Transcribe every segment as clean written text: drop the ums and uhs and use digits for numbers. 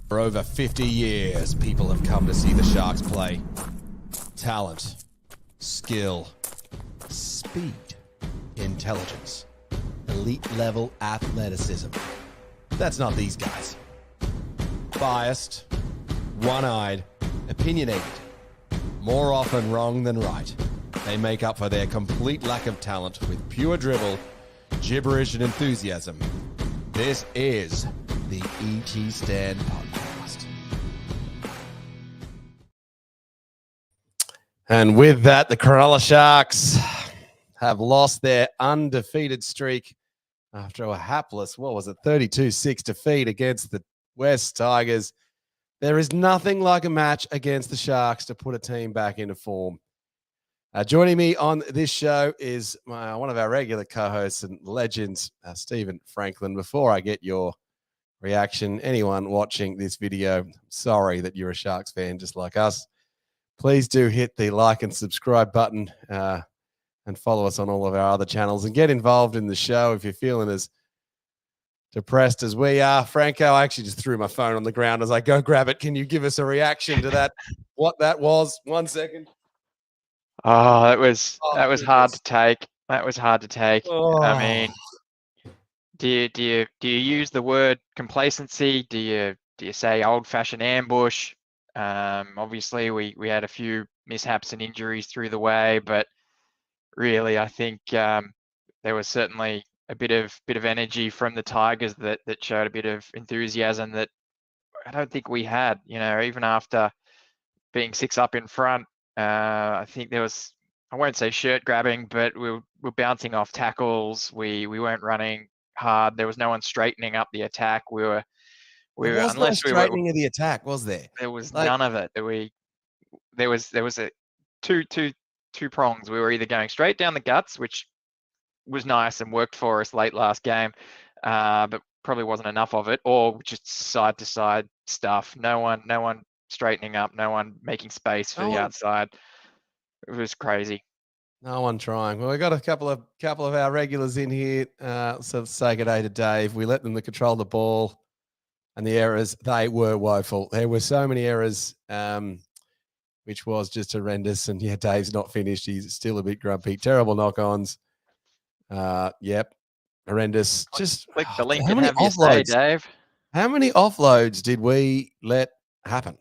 For over 50 years, people have come to see the Sharks play. Talent, skill, speed, intelligence, elite-level athleticism. That's not these guys. Biased, one-eyed, opinionated, more often wrong than right. They make up for their complete lack of talent with pure dribble, gibberish, and enthusiasm. This is the ET Stand Podcast. And with that, the Cronulla Sharks have lost their undefeated streak after a hapless, 32-6 defeat against the West Tigers. There is nothing like a match against the Sharks to put a team back into form. Joining me on this show is one of our regular co-hosts and legends, Stephen Franklin. Before I get your reaction, anyone watching this video, sorry that you're a Sharks fan just like us. Please do hit the like and subscribe button and follow us on all of our other channels and get involved in the show if you're feeling as depressed as we are. Franco, I actually just threw my phone on the ground as I go grab it. Can you give us a reaction to that? What that was? 1 second. Oh, that was hard to take. That was hard to take. Oh. I mean, do you use the word complacency? Do you say old-fashioned ambush? Obviously, we had a few mishaps and injuries through the way, but really, I think there was certainly a bit of energy from the Tigers that showed a bit of enthusiasm that I don't think we had. You know, even after being 6 up in front. I think there was, I won't say shirt grabbing, but we were bouncing off tackles. We weren't running hard. There was no one straightening up the attack. We were unless no straightening of the attack, was there? There was none of it. There was a two prongs. We were either going straight down the guts, which was nice and worked for us late last game, but probably wasn't enough of it, or just side to side stuff. No one straightening up, no one making space for the outside. It was crazy. No one trying. Well, we got a couple of our regulars in here. So say good day to Dave. We let them control the ball, and the errors, they were woeful. There were so many errors, which was just horrendous. And yeah, Dave's not finished. He's still a bit grumpy. Terrible knock-ons. Yep, horrendous. Just click the link and have your say, Dave. How many offloads did we let happen?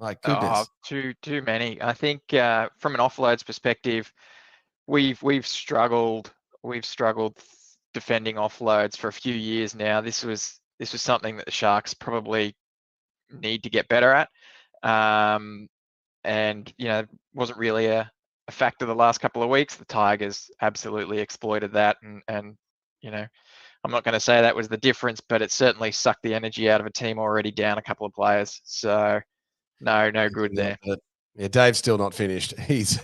Like goodness. Too many. I think from an offloads perspective, we've struggled defending offloads for a few years now. This was something that the Sharks probably need to get better at. And you know, wasn't really a factor the last couple of weeks. The Tigers absolutely exploited that, and you know, I'm not going to say that was the difference, but it certainly sucked the energy out of a team already down a couple of players. So no good there. But yeah, Dave's still not finished. He's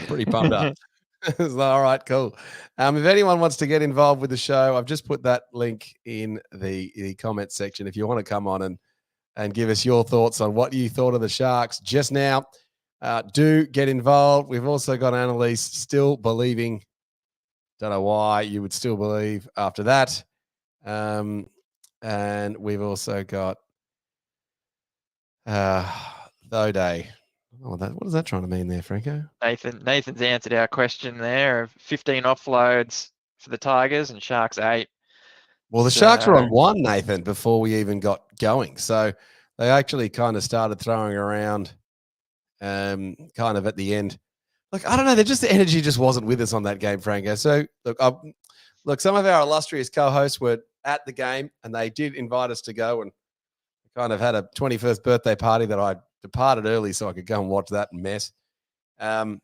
pretty bummed up. All right, cool. If anyone wants to get involved with the show, I've just put that link in the comments section. If you want to come on and give us your thoughts on what you thought of the Sharks just now, do get involved. We've also got Annalise still believing. Don't know why you would still believe after that. And we've also got Day. Oh, what is that trying to mean there, Franco? Nathan's answered our question there of 15 offloads for the Tigers and Sharks 8. Well, the Sharks were on 1, Nathan, before we even got going. So they actually kind of started throwing around kind of at the end. Look, I don't know. The energy just wasn't with us on that game, Franco. So look, some of our illustrious co-hosts were at the game and they did invite us to go and kind of had a 21st birthday party that I departed early so I could go and watch that mess. And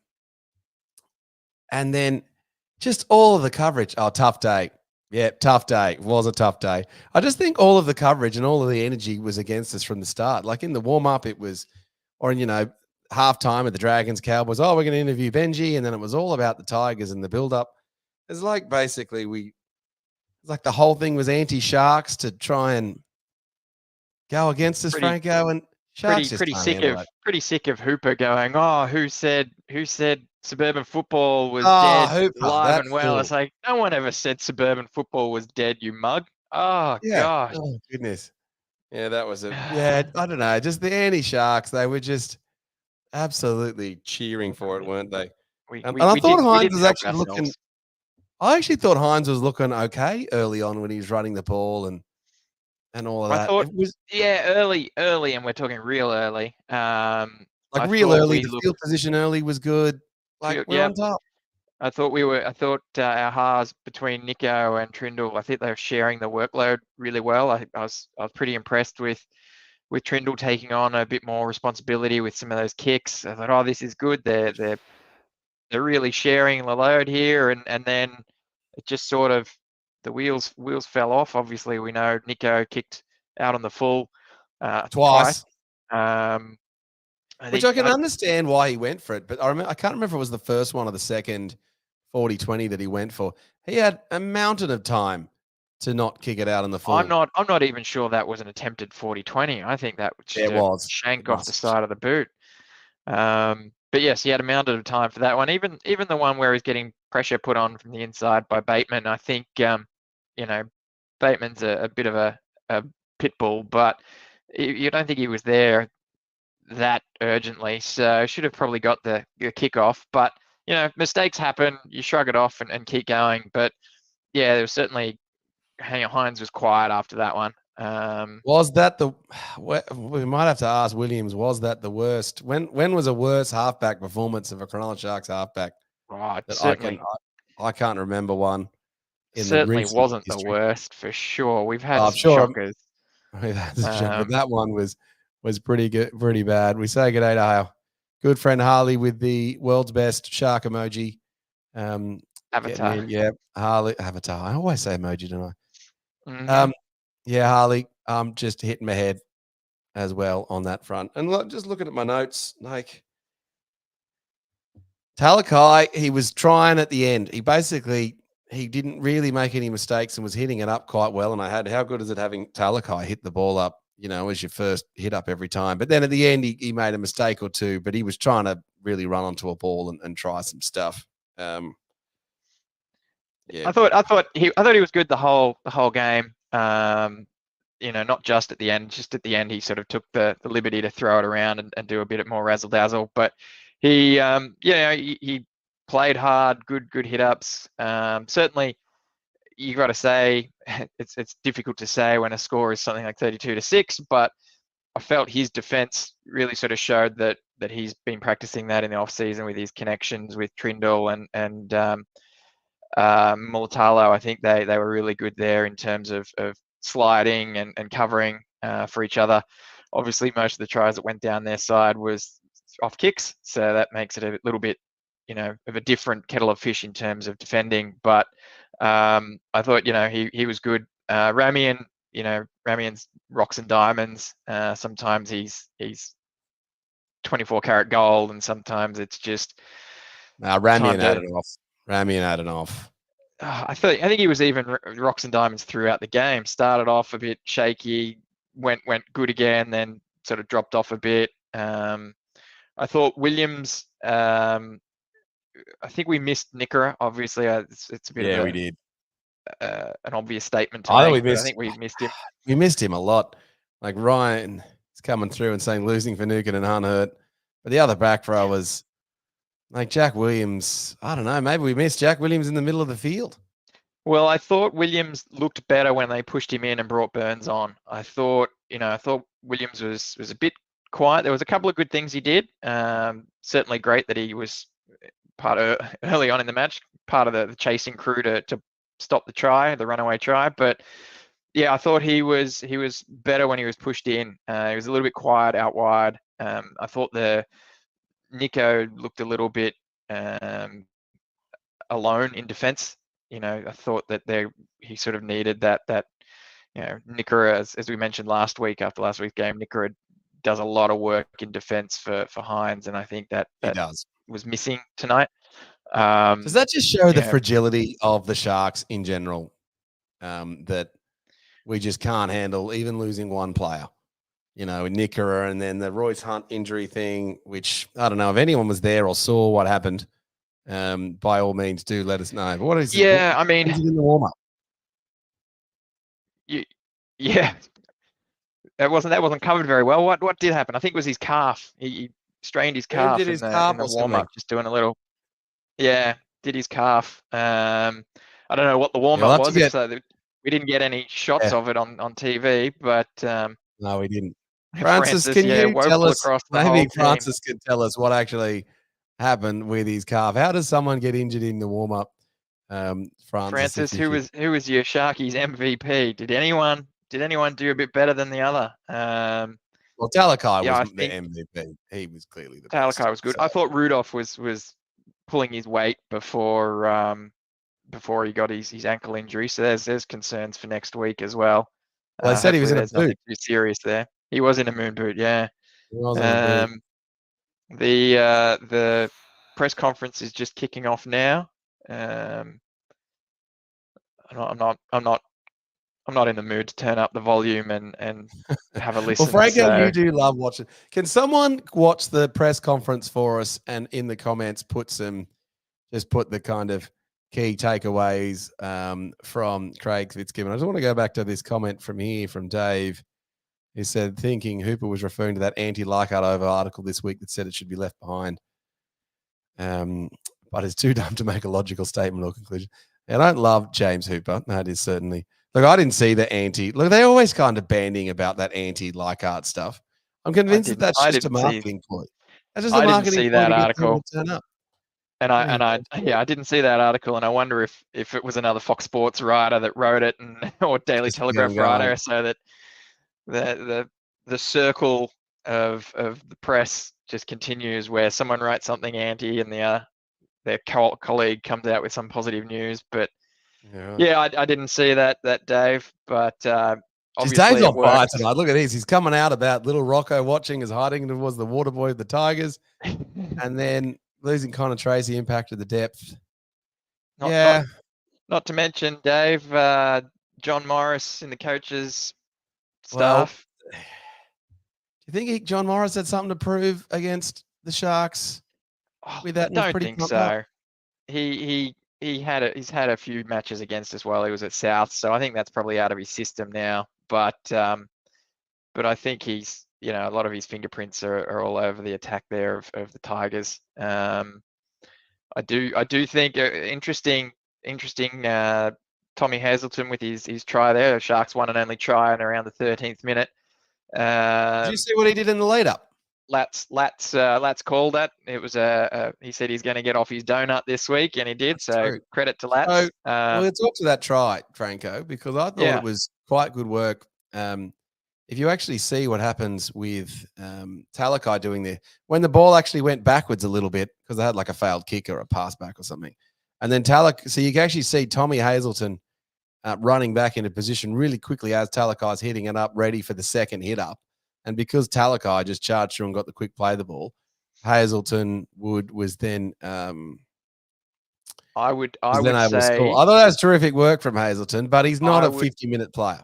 then just all of the coverage. Oh, tough day. Yeah, tough day. It was a tough day. I just think all of the coverage and all of the energy was against us from the start. Like in the warm-up, it was, or, you know, halftime at the Dragons Cowboys. Oh, we're going to interview Benji. And then it was all about the Tigers and the build-up. It's like basically like the whole thing was anti-Sharks to try and go against us, Franco, and Sharks pretty sick of Hooper going, oh, who said suburban football was dead, Hooper, alive and well. It's like, no one ever said suburban football was dead, you mug. Oh, yeah. God. Oh, goodness. Yeah, that was I don't know. Just the anti-Sharks, they were just absolutely cheering for it, weren't they? We And we I we thought didn't we Hines didn't was help actually looking. ourselves. I actually thought Hines was looking okay early on when he was running the ball and all of I that. thought, It was yeah, early, and we're talking real early. like I real thought early. we The looked field position early was good. Like field, we're yeah. on top. I thought our halves between Nico and Trindle, I think they were sharing the workload really well. I was pretty impressed with Trindle taking on a bit more responsibility with some of those kicks. I thought, oh, this is good. They're really sharing the load here, and then it just sort of the wheels fell off. Obviously, we know Nico kicked out on the full twice. Twice. I Which think I can understand why he went for it, but I can't remember if it was the first one or the second 40-20 that he went for. He had a mountain of time to not kick it out in the full. I'm not even sure that was an attempted 40-20. I think that was Yeah, just it a was. It shank off the must. side of the boot. But yes, he had a mountain of time for that one. Even the one where he's getting pressure put on from the inside by Bateman. I think you know, Bateman's a bit of a pit bull, but you don't think he was there that urgently, so should have probably got the kickoff. But mistakes happen. You shrug it off and keep going. But yeah, there was certainly Hines was quiet after that one. Was that the? We might have to ask Williams. Was that the worst? When was a worse halfback performance of a Cronulla Sharks halfback Right, that I can't remember one in the certainly recent wasn't the history. worst for sure. We've had I'm some sure. shockers. That's a joke, but Um, that one was pretty good, pretty bad. We say good day to our good friend Harley with the world's best shark emoji. Getting Avatar. in, yeah, Harley avatar. I always say emoji, don't I? Hmm. Yeah, Harley. Just hitting my head as well on that front. And look, just looking at my notes, like Talakai, he was trying at the end. He didn't really make any mistakes and was hitting it up quite well. And how good is it having Talakai hit the ball up, as your first hit up every time? But then at the end, he made a mistake or two, but he was trying to really run onto a ball and try some stuff. Yeah. I thought he was good the whole game. Not just at the end. Just at the end, he sort of took the liberty to throw it around and do a bit more razzle dazzle. But he played hard, good hit ups. Certainly, you got to say it's difficult to say when a score is something like 32-6, but I felt his defense really sort of showed that he's been practicing that in the off season with his connections with Trindle and Mulatalo. I think they were really good there in terms of sliding and covering for each other. Obviously, most of the tries that went down their side was off kicks, so that makes it a little bit, of a different kettle of fish in terms of defending. But I thought, he was good. Ramian, Ramian's rocks and diamonds. Sometimes he's 24 karat gold, and sometimes it's just time Ramian had to. it off. Ramian had it off. I think he was even rocks and diamonds throughout the game. Started off a bit shaky, went good again, then sort of dropped off a bit. I thought Williams. I think we missed Nickera. Obviously, it's a bit of Yeah, we did. an obvious statement to I thought make, but I think we missed him. we missed him a lot. Like Ryan is coming through and saying losing for Nukin and Hunt hurt. But the other back row was like Jack Williams. I don't know. Maybe we missed Jack Williams in the middle of the field. Well, I thought Williams looked better when they pushed him in and brought Burns on. I thought Williams was a bit quiet. There was a couple of good things he did. Certainly great that he was part of early on in the match, part of the chasing crew to stop the runaway try. But yeah, I thought he was better when he was pushed in. He was a little bit quiet out wide. I thought the Nico looked a little bit alone in defence. I thought that he sort of needed that Nickera, as we mentioned last week after last week's game, Nickera does a lot of work in defence for Hines, and I think that He does. was missing tonight. Does that just show the Yeah. fragility of the Sharks in general? That we just can't handle even losing one player. Nickera, and then the Royce Hunt injury thing, which I don't know if anyone was there or saw what happened. By all means, do let us know. But what is it? Yeah, I What mean, is it in the warm up? yeah, that wasn't covered very well. What did happen? I think it was his calf. He strained his Who calf did in his the calf or warm something? up, just doing a little. Yeah, did his calf. I don't know what the warm Yeah, we'll up have to was. If get. so, we didn't get any shots Yeah, of it on TV, but no, we didn't. Francis, Francis, can yeah, you tell woeful us? across the Maybe whole team. Francis can tell us what actually happened with his calf. How does someone get injured in the warm up, Francis? Francis, who was your Sharkies MVP? Did anyone do a bit better than the other? Well, Talakai Yeah, was I the think MVP. He was clearly the best. Talakai was good. So, I thought Rudolph was pulling his weight before he got his ankle injury. So there's concerns for next week as well. well, they said he was Hopefully in a there's boot. nothing too serious there. He was in a moon boot, yeah. He was in a boot. The press conference is just kicking off now. I'm not in the mood to turn up the volume and have a Well, listen. Franco, So you do love watching. Can someone watch the press conference for us and in the comments put the kind of key takeaways from Craig Fitzgibbon? I just want to go back to this comment from Dave. He said, thinking Hooper was referring to that anti-Leichhardt over article this week that said it should be left behind. But it's too dumb to make a logical statement or conclusion. And I don't love James Hooper. That is certainly. Look, I didn't see the anti. Look, they're always kind of banding about that anti-Leichhardt stuff. I'm convinced that's I just a didn't see marketing point. That's just a I didn't marketing see point that to get people article. to turn up. And I didn't see that article, and I wonder if it was another Fox Sports writer that wrote it, or Daily Just to get them Telegraph writer, going. so that the circle of the press just continues, where someone writes something anti, and their colleague comes out with some positive news. But yeah, I didn't see that Dave, but obviously Dave's it on fire worked. tonight. Look at this. He's coming out about little Rocco watching as hiding towards the water boy of the Tigers, and then losing Connor Tracy impacted the depth. Not to mention, Dave, John Morris in the coaches Well, staff. do you think John Morris had something to prove against the Sharks with that? I don't think so. Up? He's had a few matches against us while he was at South, so I think that's probably out of his system now. But I think he's, a lot of his fingerprints are all over the attack there of the Tigers. I do think interesting. Tommy Hazelton with his try there, a Sharks one and only try in around the 13th minute. Did you see what he did in the lead up? Latz called that. It was he said he's going to get off his donut this week, and he did. That's so true. Credit to Latz. We'll talk to that try, Franco, because I thought it was quite good work. If you actually see what happens with Talakai doing when the ball actually went backwards a little bit, because they had like a failed kick or a pass back or something. And then so you can actually see Tommy Hazelton running back into position really quickly as Talakai's hitting it up, ready for the second hit up. And because Talakai just charged through and got the quick play of the ball, Hazelton was then I would able say, to score. I thought that was terrific work from Hazelton, but he's not a 50-minute player.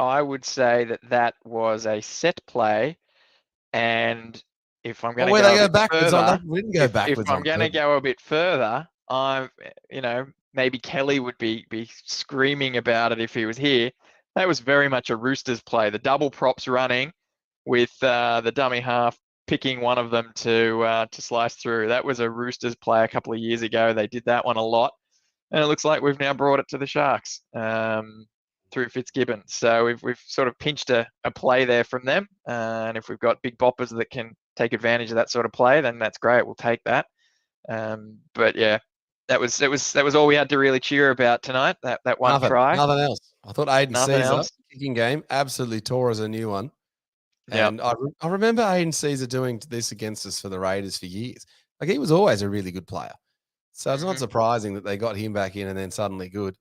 I would say that was a set play, and if I'm going to go a bit further, we didn't go backwards. If I'm going to go a bit further, maybe Kelly would be screaming about it if he was here. That was very much a Roosters play. The double props running with the dummy half picking one of them to slice through. That was a Roosters play a couple of years ago. They did that one a lot, and it looks like we've now brought it to the Sharks through Fitzgibbon. So we've sort of pinched a play there from them, and if we've got big boppers that can take advantage of that sort of play, then that's great. We'll take that. But yeah, that was all we had to really cheer about tonight. That one try. Nothing else. I thought Aiden Caesar kicking game absolutely tore as a new one. And I remember Aiden Caesar doing this against us for the Raiders for years. Like, he was always a really good player. So it's not surprising that they got him back in and then suddenly good.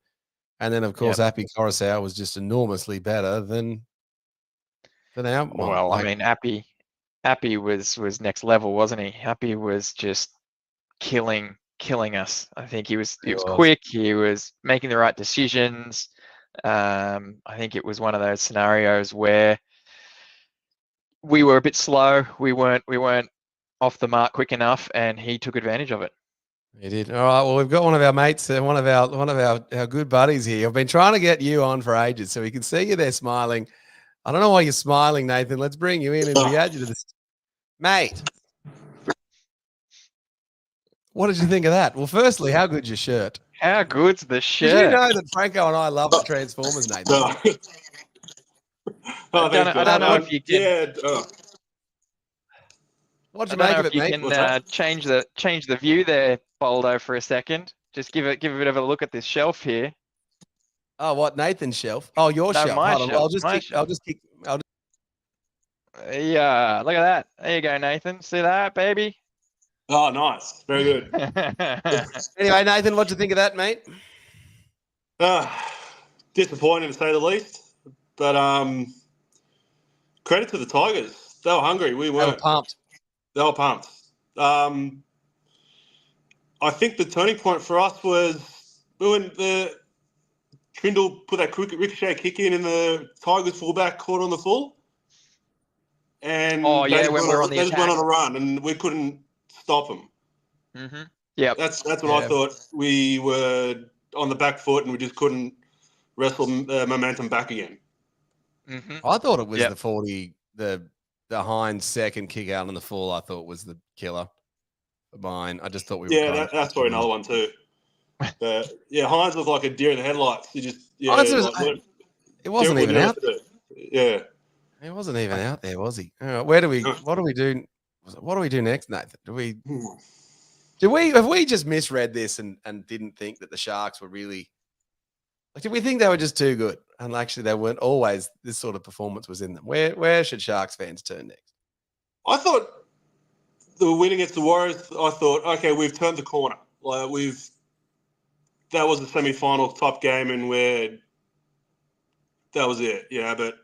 And then, of course, Appy Coruscant was just enormously better than our one. Well, I mean, Appy was next level, wasn't he? Appy was just killing us. I think he was quick. He was making the right decisions. I think it was one of those scenarios where we were a bit slow. We weren't off the mark quick enough, and he took advantage of it. He did. All right. Well, we've got one of our mates, one of our good buddies here. I've been trying to get you on for ages, so we can see you there smiling. I don't know why you're smiling, Nathan. Let's bring you in and we add you to this. Mate, what did you think of that? Well, firstly, how good's your shirt? How good's the Did shirt? you know that Franco and I love the Transformers, Nathan? No. I don't know if you can. Yeah. What'd I you don't make know of if it, you mate? can What's that? change the view there, Boldo, for a second. Just give a bit of a look at this shelf here. Oh, what Nathan's shelf? Oh, your No, shelf. my Hold on. shelf. I'll just My kick. I'll shelf. just kick. Yeah, look at that. There you go, Nathan. See that, baby? Oh, nice. Very good. Anyway, Nathan, what'd you think of that, mate? Disappointing to say the least. But credit to the Tigers. They were hungry. We They were weren't. pumped. They were pumped. I think the turning point for us was when the Trindle put that ricochet kick in and the Tigers fullback caught on the full. And Oh, they yeah, just when went we were on, on the they just went attack. on a run and we couldn't stop them. Mm-hmm. Yep. That's what Yeah. I thought. We were on the back foot and we just couldn't wrestle momentum back again. Mm-hmm. I thought it was Yep. the 40, the Hines second kick out in the full. I thought was the killer for mine. I just thought we were. Yeah, that's probably another one too. But yeah, Hines looked like a deer in the headlights. He just It wasn't even out. Yeah, He wasn't even out there, was he? What do we do? What do we do next, Nathan? Have we just misread this and didn't think that the Sharks were really like? Did we think they were just too good? And actually, they weren't always. This sort of performance was in them. Where should Sharks fans turn next? I thought the win against the Warriors. I thought, okay, we've turned the corner. Like that was a semi-final type game, and that was it. Yeah, but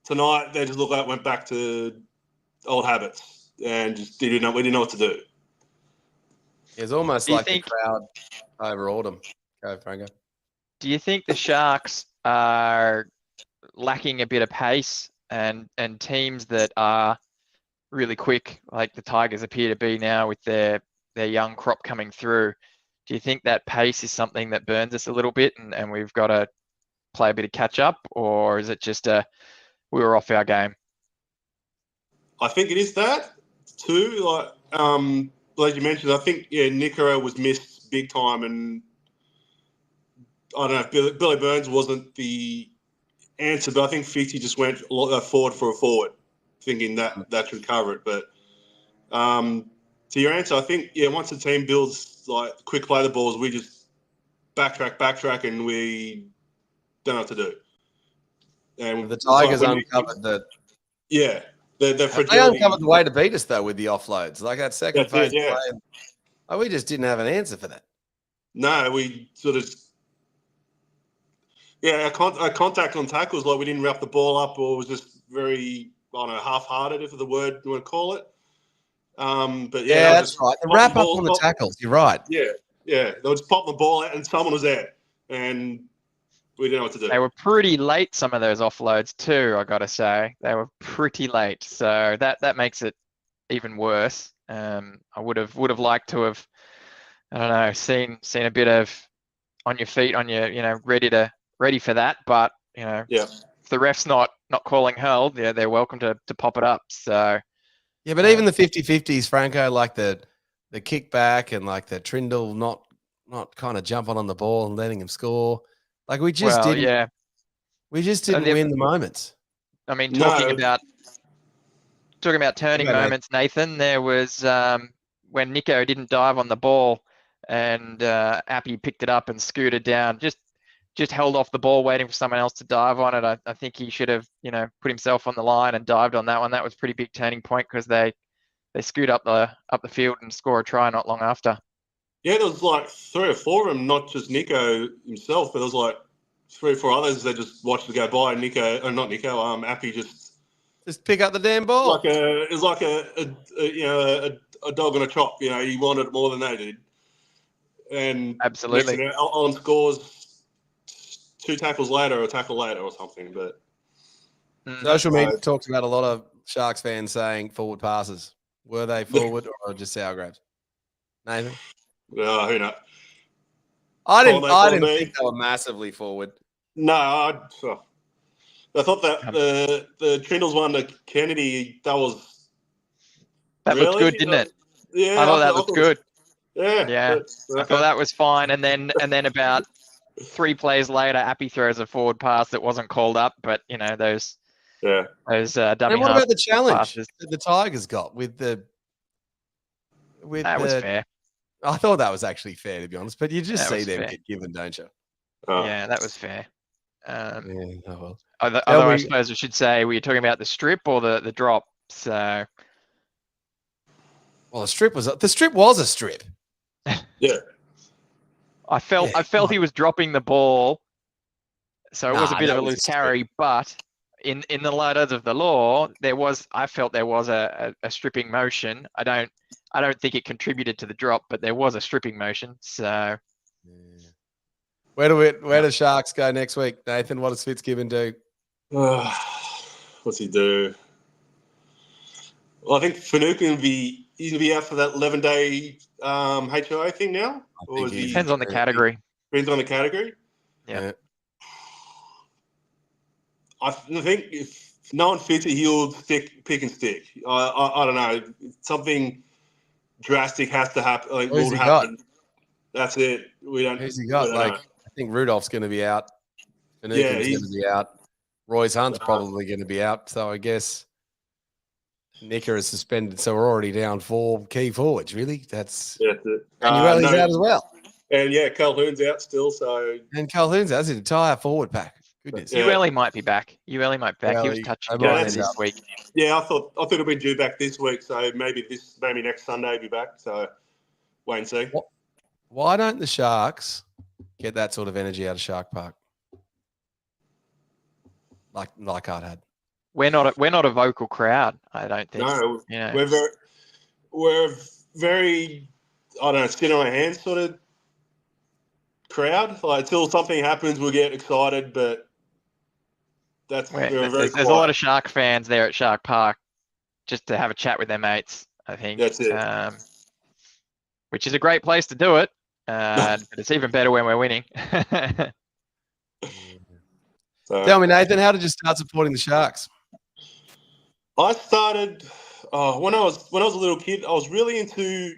tonight they just looked like went back to old habits and just we didn't know what to do. It's almost Do you like think- the crowd overawed them. Go, Franco. Do you think the Sharks are lacking a bit of pace and teams that are really quick, like the Tigers appear to be now with their young crop coming through? Do you think that pace is something that burns us a little bit and we've got to play a bit of catch up, or is it just we were off our game? I think it is that too. Like you mentioned, I think Nico was missed big time, and I don't know if Billy Burns wasn't the answer, but I think 50 just went forward for a forward, thinking that should cover it. But to your answer, I think once the team builds like quick play the balls, we just backtrack, and we don't know what to do. And The Tigers uncovered the. Yeah, the They fragility. uncovered the way to beat us though with the offloads, like that second phase yeah. play. Oh, we just didn't have an answer for that. No, we sort of. Yeah, our contact on tackles, like we didn't wrap the ball up, or was just very, I don't know, half-hearted, if the word you want to call it. But yeah, that's right. The wrap up on the tackles. You're right. Yeah. They were just popping the ball out, and someone was there, and we didn't know what to do. They were pretty late, some of those offloads too, I gotta say. They were pretty late, so that makes it even worse. I would have liked to have, I don't know, seen a bit of on your feet, ready for that. But if the ref's not calling hell, they're welcome to pop it up. So yeah, but even the 50-50s, Franco, like the kickback and like the Trindle not kind of jumping on the ball and letting him score. Like we just didn't. Yeah, we just didn't win the moments. I mean, talking about turning moments, Nathan. There was when Nico didn't dive on the ball, and Appy picked it up and scooted down. Just held off the ball, waiting for someone else to dive on it. I think he should have, put himself on the line and dived on that one. That was a pretty big turning point because they scoot up the field and score a try not long after. Yeah, there was like 3 or 4 of them, not just Nico himself, but there was like 3 or 4 others that just watched it go by. Appy just pick up the damn ball. It was like a dog on a chop. He wanted it more than they did. And absolutely, on scores 2 tackles later or a tackle later or something. But social media talks about a lot of Sharks fans saying forward passes. Were they forward or just sour grabs? Nathan? Who knows? I didn't think they were massively forward. No, I thought that the Trindles one to Kennedy, that was That looked good, didn't it? Yeah, I thought that looked good. Yeah, Yeah, I thought that was fine. And then about 3 plays later, Appy throws a forward pass that wasn't called up, but those dummy And what half about the challenge passes. that the Tigers got with That the? was fair. I thought that was actually fair, to be honest. But you just That see was them fair. get given, don't you? Yeah, that was fair. Yeah. Oh well. Although I suppose we should say, were you talking about the strip or the drop? So. Well, the strip was a strip. Yeah. I felt he was dropping the ball, so it was a bit of a loose carry. But in the letters of the law, I felt there was a stripping motion. I don't think it contributed to the drop, but there was a stripping motion. So where do Sharks go next week, Nathan? What does Fitzgibbon do? What's he do? Well, I think Finucane he's gonna be out for that 11-day HOA thing now. Or is he, depends on the category. Depends on the category. Yeah. I think if no one fits it, he'll pick and stick. I don't know. Something drastic has to happen. Like, will happen. That's it. We don't. Who's he got? I think Rudolph's going to be out. Finucane's going to be out. Royce Hunt's probably going to be out. So I guess Nicker is suspended. So we're already down 4 key forwards. Really, that's it. And Ueli's out as well. And Calhoun's out still. So Calhoun's out. That's an entire forward pack. Goodness. Ueli might be back. He was touching this week. Yeah, I thought it'd be due back this week. So maybe next Sunday he'll be back. So wait and see. Why don't the Sharks get that sort of energy out of Shark Park? Like Art had. We're not a vocal crowd, I don't think. No, we're very I don't know, skin on our hands sort of crowd. Like until something happens, we'll get excited, but there's a lot of Shark fans there at Shark Park just to have a chat with their mates. I think that's it. Which is a great place to do it, but it's even better when we're winning. So, tell me, Nathan, how did you start supporting the Sharks? I started when I was a little kid. I was really into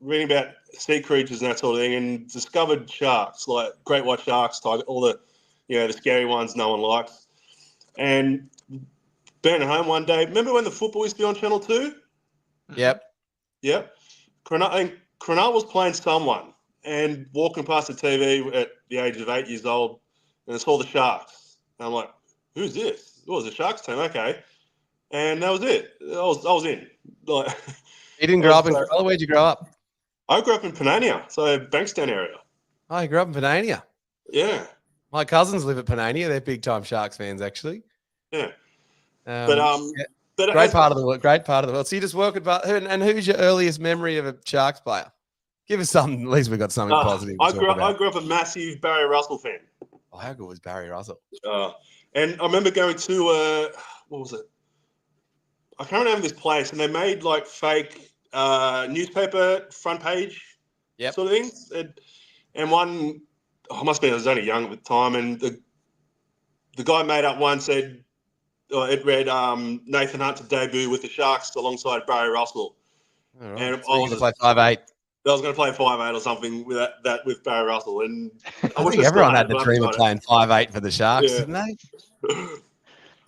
reading about sea creatures and that sort of thing, and discovered sharks, like great white sharks, tiger, all the the scary ones no one likes. And being at home one day, remember when the football used to be on Channel 2? Yep. Cronulla was playing someone and walking past the TV at the age of 8 years old, and I saw the Sharks. And I'm like, who's this? It was the Sharks team, okay. And that was it. I was in. You didn't grow up in Cronulla? Where'd you grow up? I grew up in Panania, so Bankstown area. Oh, you grew up in Panania? Yeah. My cousins live at Panania. They're big time Sharks fans, actually. Yeah. But great part of the world. So you just work about and who's your earliest memory of a Sharks player? Give us something. At least we got something positive. I grew up a massive Barry Russell fan. Oh, how good was Barry Russell? And I remember going to what was it? I can't remember this place, and they made fake newspaper front page sort of things. And one, I was only young at the time, and the guy made up one, said it read Nathan Hunt's debut with the Sharks alongside Barry Russell. All right. And so I was going to play 5'8". I was going to play 5'8" or something with that with Barry Russell. And I think everyone had the dream of playing 5'8" for the Sharks, didn't they?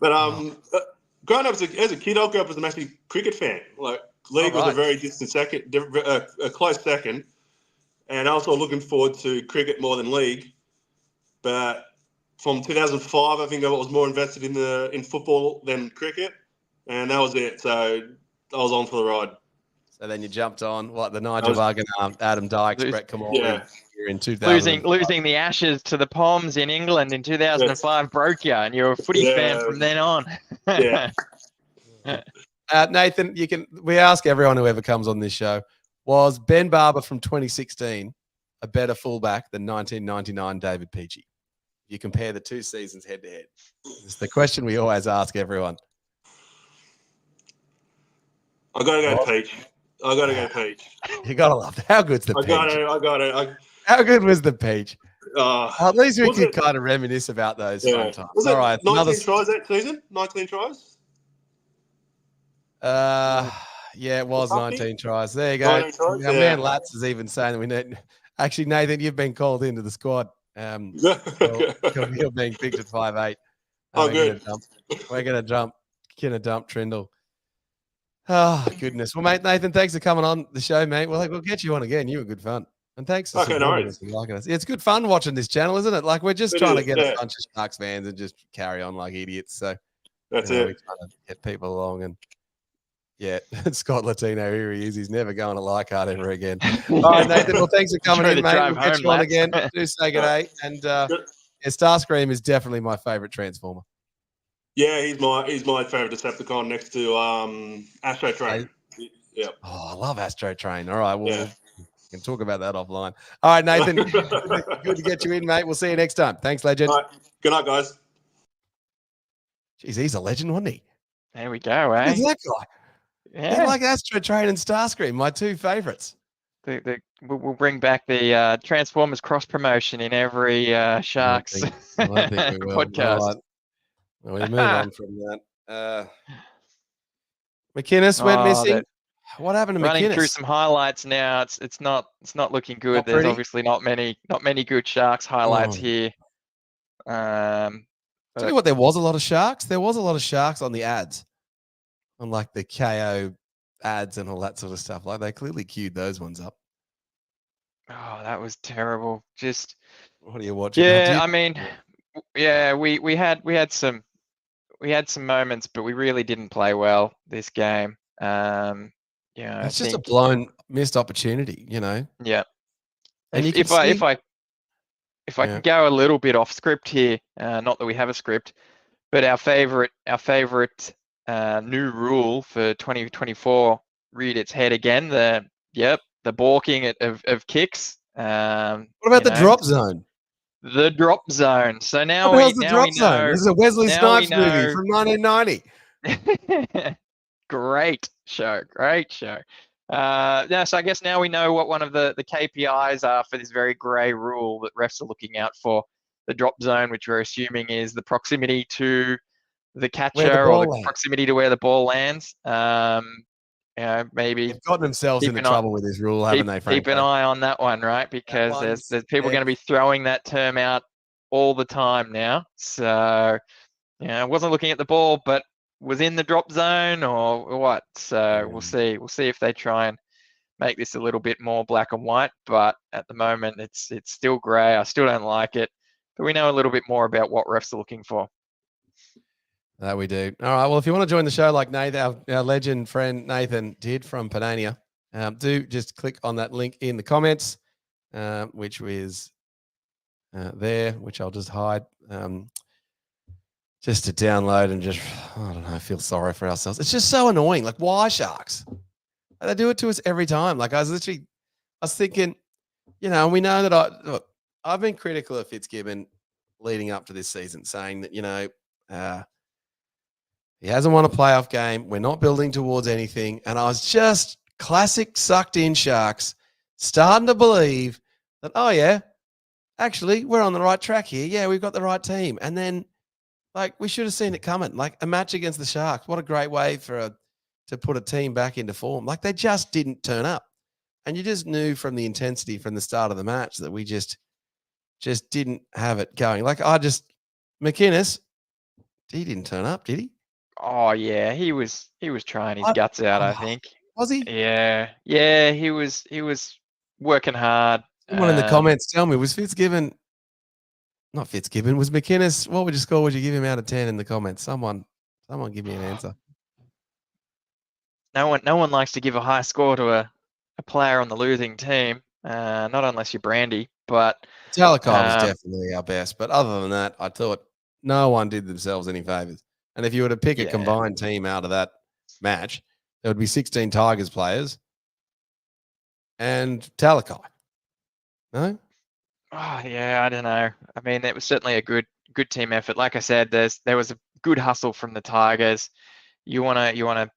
But growing up as a kid, I grew up as a massive cricket fan. League was a very distant second, a close second, and I was looking forward to cricket more than league. But from 2005, I think I was more invested in football than cricket, and that was it. So I was on for the ride. So then you jumped on the Nigel Vargan, Adam Dykes, Brett Kamala in 2000. Losing the Ashes to the Poms in England in 2005 broke you, and you're a footy fan from then on. Yeah. Nathan, we ask everyone who ever comes on this show, was Ben Barber from 2016 a better fullback than 1999 David Peachey? You compare the 2 seasons head to head. It's the question we always ask everyone. I gotta go Peach. I gotta go Peach. You gotta love it. How good's the Peach? I got it. How good was the Peach? At least we Was could it? kind of reminisce about those fun Yeah. times. Was All it right, 19 tries that season? 19 tries? Yeah, it was Something? 19 tries. There you go. 19 tries? Our man Yeah. Latz is even saying that we need. Actually, Nathan, you've been called into the squad. You're being picked at 5'8". Oh, We're good. gonna dump Trindle. Oh goodness. Well, mate, Nathan, thanks for coming on the show, mate. We'll get you on again. You were good fun. And thanks for Okay, no supporting worries. us and liking us. It's good fun watching this channel, isn't it? Like we're just It trying to is, get yeah. a bunch of Sharks fans and just carry on like idiots. So That's we're it. trying to get people along and yeah, Scott Latino, here he is. He's never going to Leichhardt ever again. All right, Nathan. Well, thanks for coming Trying in, to mate. drive We'll get home, you on lads. again. Do say good day. And yeah, Starscream is definitely my favorite Transformer. Yeah, he's my favorite Decepticon next to Astro Train. Yeah. Oh, I love Astro Train. All right, well, Yeah. we can talk about that offline. All right, Nathan. Good to get you in, mate. We'll see you next time. Thanks, legend. All right. Good night, guys. Jeez, he's a legend, wasn't he? There we go, eh? Who's that guy? Yeah. He like Astro Train and Starscream, my two favorites. We'll bring back the Transformers cross promotion in every Sharks I think we will. podcast. All right. Well, we move on from that. McInnes went missing. What happened to Running McInnes? through some highlights now. It's not looking good. Not There's pretty? obviously not many good Sharks highlights here. Tell you what, there was a lot of Sharks. There was a lot of Sharks on the ads, on like the KO ads and all that sort of stuff. Like they clearly queued those ones up. Oh, that was terrible. Just what are you watching? Yeah, I mean, yeah, we had some moments, but we really didn't play well this game. Yeah, it's just a blown missed opportunity, you know. Yeah. And if I can go a little bit off script here, not that we have a script, but our favorite new rule for 2024 reared its head again. The balking of kicks. What about the drop zone? The drop zone. So now what the hell's the drop we zone? know. This is a Wesley Snipes movie from 1990. Great show. So I guess now we know what one of the KPIs are for this very grey rule that refs are looking out for. The drop zone, which we're assuming is the proximity to the catcher or the proximity to where the ball lands. Maybe they've gotten themselves into trouble with this rule, haven't they, Frank? Keep an eye on that one, right? Because there's people going to be throwing that term out all the time now. So I wasn't looking at the ball, but was in the drop zone or what? So we'll see. We'll see if they try and make this a little bit more black and white. But at the moment, it's still grey. I still don't like it. But we know a little bit more about what refs are looking for. That we do. All right. Well, if you want to join the show like Nathan, our legend friend Nathan did from Panania, do just click on that link in the comments, which is there, which I'll just hide, just to download and just, I don't know, feel sorry for ourselves. It's just so annoying. Like, why Sharks? They do it to us every time. Like, I was thinking, and we know that I've been critical of Fitzgibbon leading up to this season, saying that, he hasn't won a playoff game. We're not building towards anything. And I was just classic sucked in Sharks, starting to believe that, oh, yeah, actually, we're on the right track here. Yeah, we've got the right team. And then, we should have seen it coming. Like, a match against the Sharks. What a great way to put a team back into form. Like, they just didn't turn up. And you just knew from the intensity from the start of the match that we just didn't have it going. Like, McInnes, he didn't turn up, did he? Oh yeah, he was trying his guts out, I think. Was he? Yeah, he was working hard. Someone in the comments tell me, was Fitzgibbon, not Fitzgibbon, was McInnes, what would you give him out of 10 in the comments? Someone give me an answer. No one likes to give a high score to a player on the losing team, not unless you're Brandy, but Talakai was definitely our best, but other than that, I thought no one did themselves any favors. And if you were to pick a combined team out of that match, there would be 16 Tigers players and Talakai. No? Oh yeah, I don't know. I mean, it was certainly a good team effort. Like I said, there was a good hustle from the Tigers. You wanna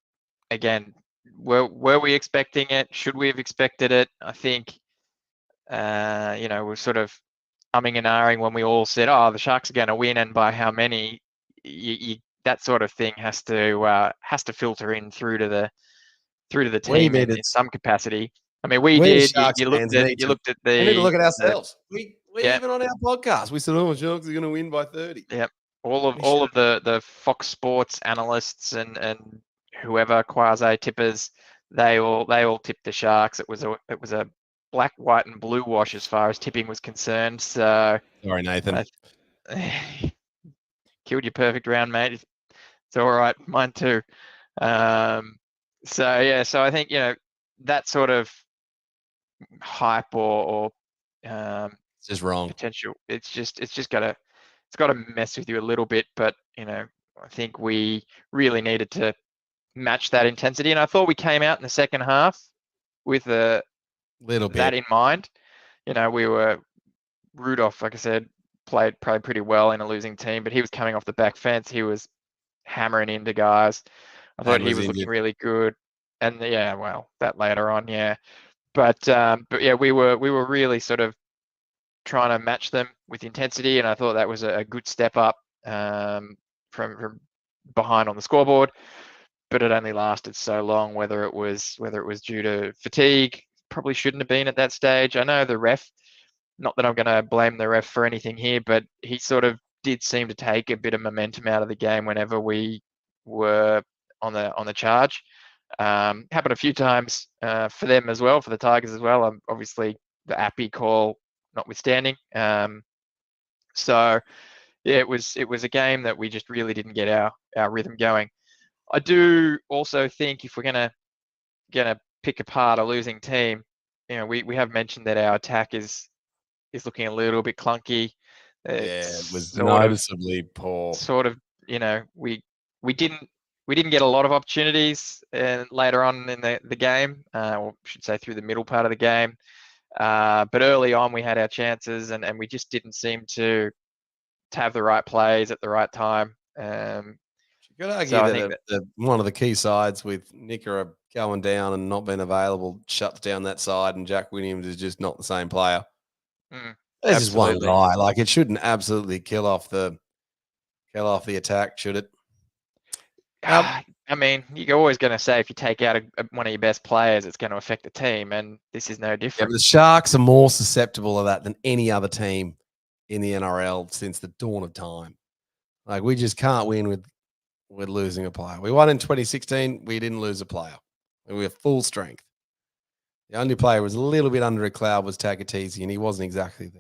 again, were we expecting it? Should we have expected it? I think we're sort of umming and ahhing when we all said, "Oh, the Sharks are going to win, and by how many?" That sort of thing has to filter in through to the We team need in to, some capacity. I mean, we we as did. Sharks You looked fans at need you to, looked at we need to look at the ourselves. We yeah. even on our podcast, we said, "Oh, Sharks are going to win by 30." Yep. We All should. of the Fox Sports analysts and whoever quasi tippers, they all tipped the Sharks. It was a black, white, and blue wash as far as tipping was concerned. So Sorry, Nathan. killed your perfect round, mate. It's all right, mine too. So yeah, so I think that sort of hype or It's just wrong. potential. It's got to mess with you a little bit, but I think we really needed to match that intensity, and I thought we came out in the second half with Little that bit. in mind. We were Rudolph, like I said, played pretty well in a losing team, but he was coming off the back fence. He was hammering into guys. I thought And he was was looking injured. really good, and yeah, well, that later on, yeah. But yeah, we were really sort of trying to match them with intensity, and I thought that was a good step up from behind on the scoreboard. But it only lasted so long. Whether it was due to fatigue, probably shouldn't have been at that stage. I know the ref. Not that I'm going to blame the ref for anything here, but he sort of did seem to take a bit of momentum out of the game whenever we were on the charge. Happened a few times for them as well, for the Tigers as well. Obviously, the Appy call notwithstanding. So yeah, it was a game that we just really didn't get our rhythm going. I do also think if we're gonna pick apart a losing team, we have mentioned that our attack is looking a little bit clunky. Yeah, it It's was noticeably poor. we didn't get a lot of opportunities later on in the game, or I should say through the middle part of the game. But early on, we had our chances, and we just didn't seem to have the right plays at the right time. You could argue So I think that one of the key sides with Nickera going down and not being available shuts down that side, and Jack Williams is just not the same player. There's just one absolutely. guy. Like, it shouldn't absolutely kill off the attack, should it? I mean, you're always going to say if you take out one of your best players, it's going to affect the team, and this is no Yeah, different. but the Sharks are more susceptible of that than any other team in the NRL since the dawn of time. Like, we just can't win with losing a player. We won in 2016. We didn't lose a player. We were full strength. The only player who was a little bit under a cloud was Takatizi, and he wasn't exactly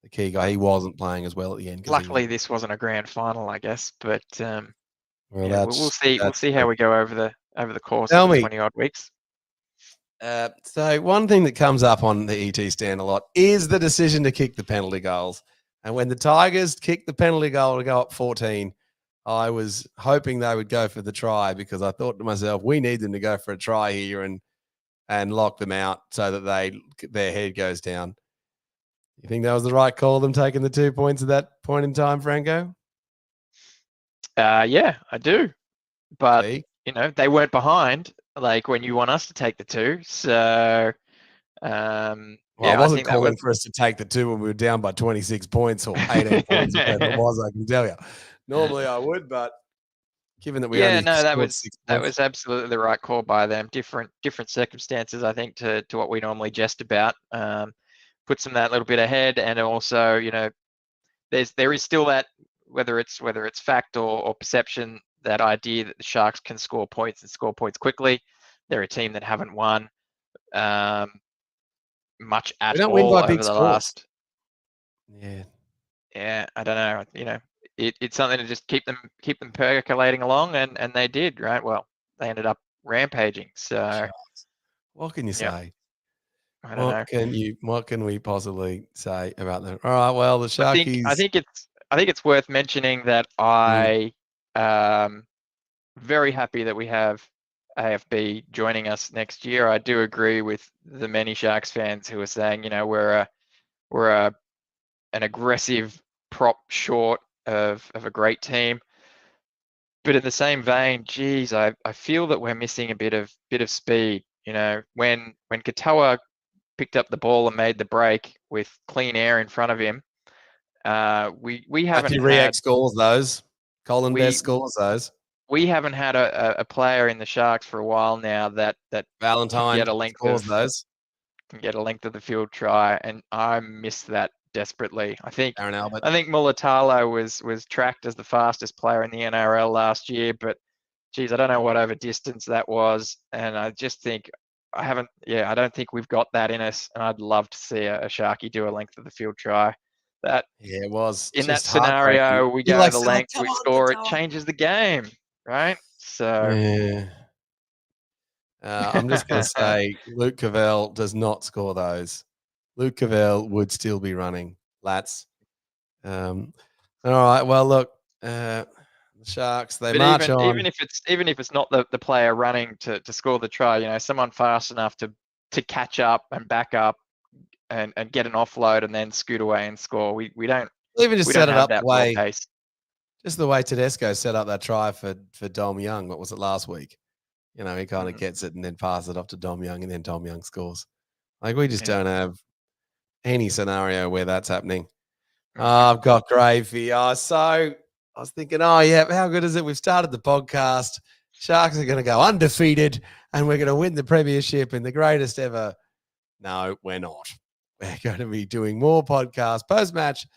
the key guy. He wasn't playing as well at the end. Luckily, this wasn't a grand final, I guess, but well, yeah, we'll see. We'll see how we go over the course Tell of the me, 20 odd weeks. So one thing that comes up on the ET stand a lot is the decision to kick the penalty goals. And when the Tigers kicked the penalty goal to go up 14, I was hoping they would go for the try, because I thought to myself, we need them to go for a try here and lock them out so that their head goes down. You think that was the right call, them taking the 2 points at that point in time, Franco? Yeah, I do. But See? they weren't behind like when you want us to take the 2. So Well, yeah, I I wasn't think that was calling for us to take the 2 when we were down by 26 points or 18 points, or whatever it was, I can tell you. Normally I would, but given that we yeah, only no, scored 6 that points. was absolutely the right call by them. Different circumstances, I think, to what we normally jest about. Puts them that little bit ahead, and also, there is still that, whether it's fact or perception, that idea that the Sharks can score points and score points quickly. They're a team that haven't won much We at don't win all by over big the scores. last. Yeah. Yeah, I don't know. It's something to just keep them percolating along, and they did, right? Well, they ended up rampaging. So Sharks. What can you yeah, say? I don't know. What can we possibly say about them? All right, well, the I think Sharkies. it's worth mentioning that I very happy that we have AFB joining us next year. I do agree with the many Sharks fans who are saying, we're an aggressive prop short of a great team. But in the same vein, geez, I feel that we're missing a bit of speed. When Katoa picked up the ball and made the break with clean air in front of him, We haven't Matthew had Riek scores those. Colin we Best scores those. we haven't had a player in the Sharks for a while now that can Valentine get a length scores of those. the field try, and I miss that desperately. I think Aaron Albert. Mulatalo was tracked as the fastest player in the NRL last year, but geez, I don't know what over distance that was, and I just think I don't think we've got that in us, and I'd love to see a Sharky do a length of the field try. That Yeah, it was in that just heartbreaking. scenario, we You go like the said, like, length, come we on, score, it come on. changes the game, right? So Yeah. I'm just going to say Luke Cavell does not score those. Luke Cavell would still be running. Lats. All right. Well, look, the Sharks, they but march on. even if it's not the player running to score the try, you know, someone fast enough to catch up and back up and get an offload and then scoot away and score. We don't Even just we set don't it have up the that raw way, pace. just the way Tedesco set up that try for Dom Young. What was it last week? You know, he kind of gets it and then passes it off to Dom Young, and then Dom Young scores. Like, we just don't have any scenario where that's happening. I've got gravy. So I was thinking, oh, yeah, how good is it? We've started the podcast. Sharks are going to go undefeated and we're going to win the premiership in the greatest ever. No, we're not. We're going to be doing more podcasts post-match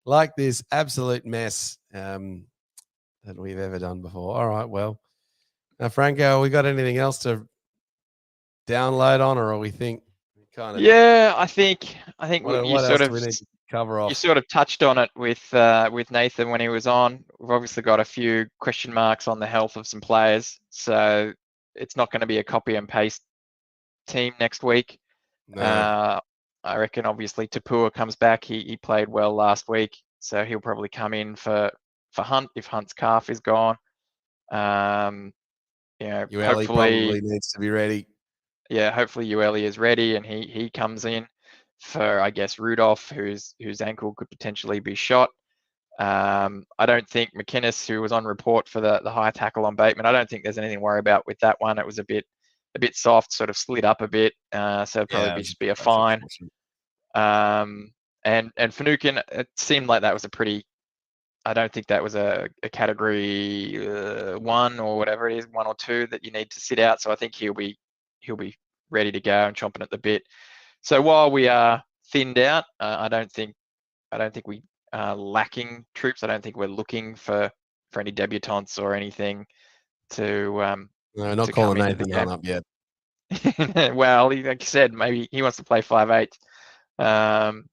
like this absolute mess that we've ever done before. All right, well, Franco, we got anything else to download on, or we think kind of? Yeah, I think What you else do we need to cover off? you sort of touched on it with Nathan when he was on. We've obviously got a few question marks on the health of some players, so it's not going to be a copy and paste team next week. No. I reckon obviously Tapua comes back. He played well last week, so he'll probably come in for Hunt if Hunt's calf is gone. You know, Ueli probably needs to be ready. Yeah, hopefully Ueli is ready and he comes in for, I guess, Rudolph, whose ankle could potentially be shot. I don't think McInnes, who was on report for the high tackle on Bateman, I don't think there's anything to worry about with that one. It was a bit soft, sort of slid up a bit, so it'd probably just be a fine. And Finucane, it seemed like that was a pretty. I don't think that was a category 1 or whatever it is, 1 or 2 that you need to sit out. So I think he'll be ready to go and chomping at the bit. So while we are thinned out, I don't think we are lacking troops. I don't think we're looking for any debutants or anything to no, not to calling come into Nathan up yet. well, like you said, maybe he wants to play 5'8".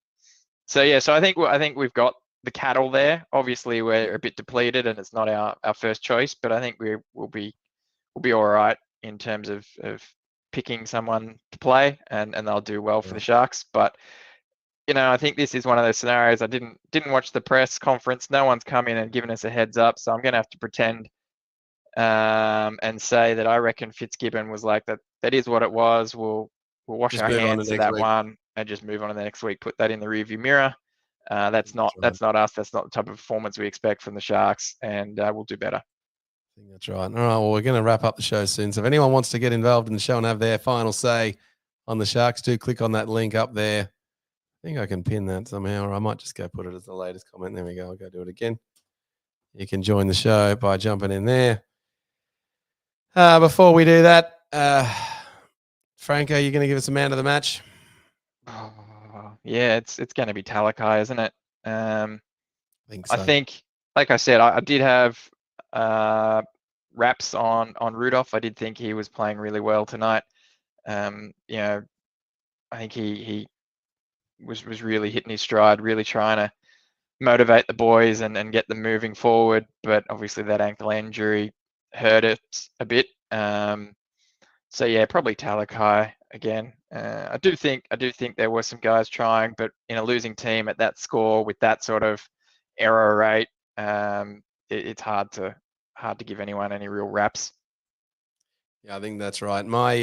So yeah, so I think we've got the cattle there. Obviously, we're a bit depleted, and it's not our first choice. But I think we'll be all right in terms of picking someone to play, and they'll do well for the Sharks. But you know, I think this is one of those scenarios. I didn't watch the press conference. No one's come in and given us a heads up, so I'm going to have to pretend and say that I reckon Fitzgibbon was like that. That is what it was. We'll wash Just our move on hands to of next that week. one and just move on to the next week. Put that in the rearview mirror. That's not us. That's not the type of performance we expect from the Sharks, and we'll do better. I think that's right. All right, well, we're going to wrap up the show soon. So if anyone wants to get involved in the show and have their final say on the Sharks, do click on that link up there. I think I can pin that somehow, or I might just go put it as the latest comment. There we go. I'll go do it again. You can join the show by jumping in there. Before we do that, Franco, you're going to give us a man of the match? Oh, yeah, it's going to be Talakai, isn't it? I think so. I think, like I said, I did have raps on Rudolph. I did think he was playing really well tonight. You know, I think he was really hitting his stride, really trying to motivate the boys and get them moving forward. But obviously that ankle injury hurt it a bit. So yeah, probably Talakai again. I do think there were some guys trying, but in a losing team at that score with that sort of error rate, it's hard to give anyone any real raps. Yeah, I think that's right. My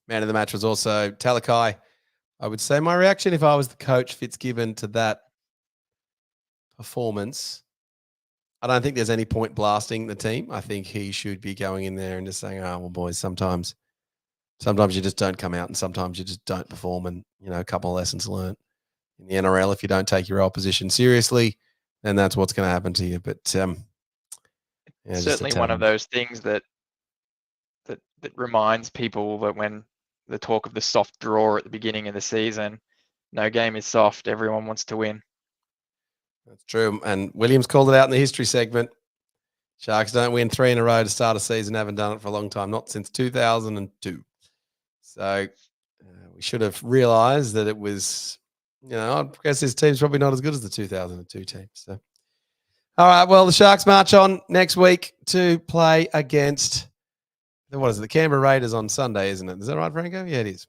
man of the match was also Talakai. I would say my reaction if I was the coach Fitzgibbon to that performance, I don't think there's any point blasting the team. I think he should be going in there and just saying, oh, well, boys, sometimes you just don't come out and sometimes you just don't perform, and, you know, a couple of lessons learned. in the NRL. If you don't take your opposition seriously, then that's what's going to happen to you. But Certainly one of those things that reminds people that when the talk of the soft draw at the beginning of the season, no game is soft. Everyone wants to win. That's true. And Williams called it out in the history segment. Sharks don't win 3 in a row to start a season. Haven't done it for a long time, not since 2002. So we should have realised that it was, I guess this team's probably not as good as the 2002 team. So, all right, well, the Sharks march on next week to play against, the Canberra Raiders on Sunday, isn't it? Is that right, Franco? Yeah, it is.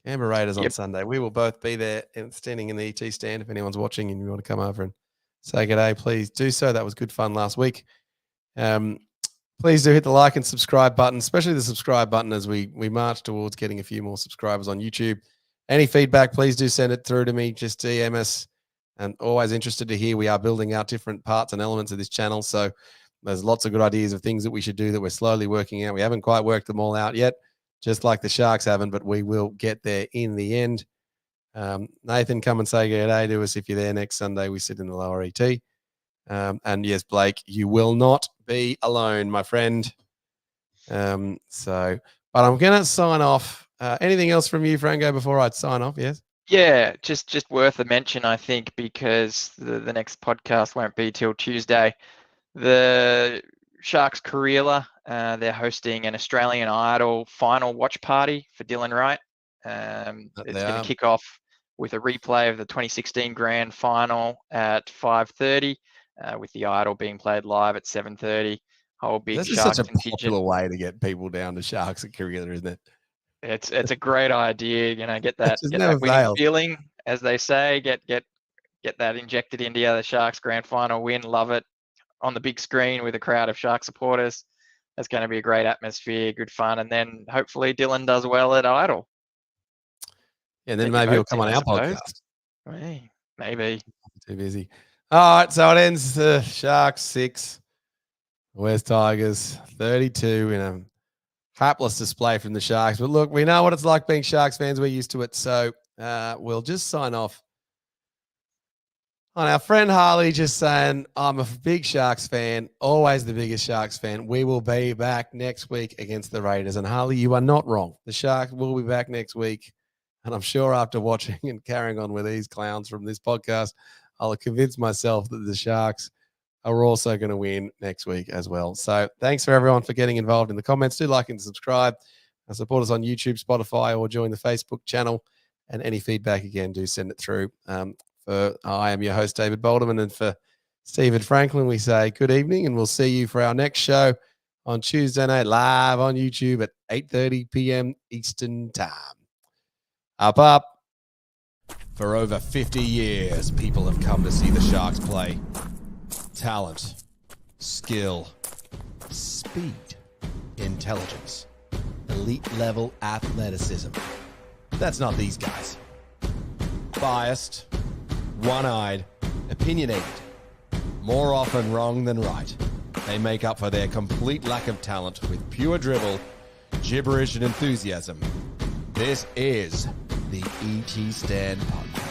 Canberra Raiders on Sunday. We will both be there and standing in the ET stand. If anyone's watching and you want to come over and say good day, please do so. That was good fun last week. Please do hit the like and subscribe button, especially the subscribe button as we march towards getting a few more subscribers on YouTube. Any feedback, please do send it through to me. Just DM us. And always interested to hear. We are building out different parts and elements of this channel. So there's lots of good ideas of things that we should do that we're slowly working out. We haven't quite worked them all out yet, just like the Sharks haven't, but we will get there in the end. Nathan, come and say good day to us if you're there next Sunday. We sit in the lower ET. And yes, Blake, you will not be alone, my friend. But I'm going to sign off. Anything else from you, Franco, before I sign off? Yes. Yeah, just worth a mention, I think, because the next podcast won't be till Tuesday. The Sharks Karela, they're hosting an Australian Idol final watch party for Dylan Wright. It's going to kick off with a replay of the 2016 grand final at 5:30, with the Idol being played live at 7:30. Whole big This is Sharks such a contingent. popular way to get people down to Sharks at Karela, isn't it? It's a great idea, get that winning failed. feeling, as they say, get that injected into the Sharks grand final win. Love it on the big screen with a crowd of Shark supporters. That's going to be a great atmosphere, good fun, and then hopefully Dylan does well at Idol. Yeah, then maybe he'll come on our podcast. Maybe. Too busy. All right, so it ends the Sharks 6, West Tigers 32 in a hapless display from the Sharks. But look, we know what it's like being Sharks fans. We're used to it. So we'll just sign off on our friend Harley just saying, I'm a big Sharks fan, always the biggest Sharks fan. We will be back next week against the Raiders. And Harley, you are not wrong. The Sharks will be back next week. And I'm sure after watching and carrying on with these clowns from this podcast, I'll convince myself that the Sharks are also going to win next week as well. So thanks for everyone for getting involved in the comments. Do like and subscribe. And support us on YouTube, Spotify, or join the Facebook channel. And any feedback, again, do send it through. I am your host, David Bolderman, and for Stephen Franklin, we say good evening, and we'll see you for our next show on Tuesday night, live on YouTube at 8:30 p.m. Eastern Time. Up. For over 50 years, people have come to see the Sharks play. Talent, skill, speed, intelligence, elite level athleticism. That's not these guys. Biased, one-eyed, opinionated, more often wrong than right. They make up for their complete lack of talent with pure dribble, gibberish, and enthusiasm. This is the ET Stand Podcast.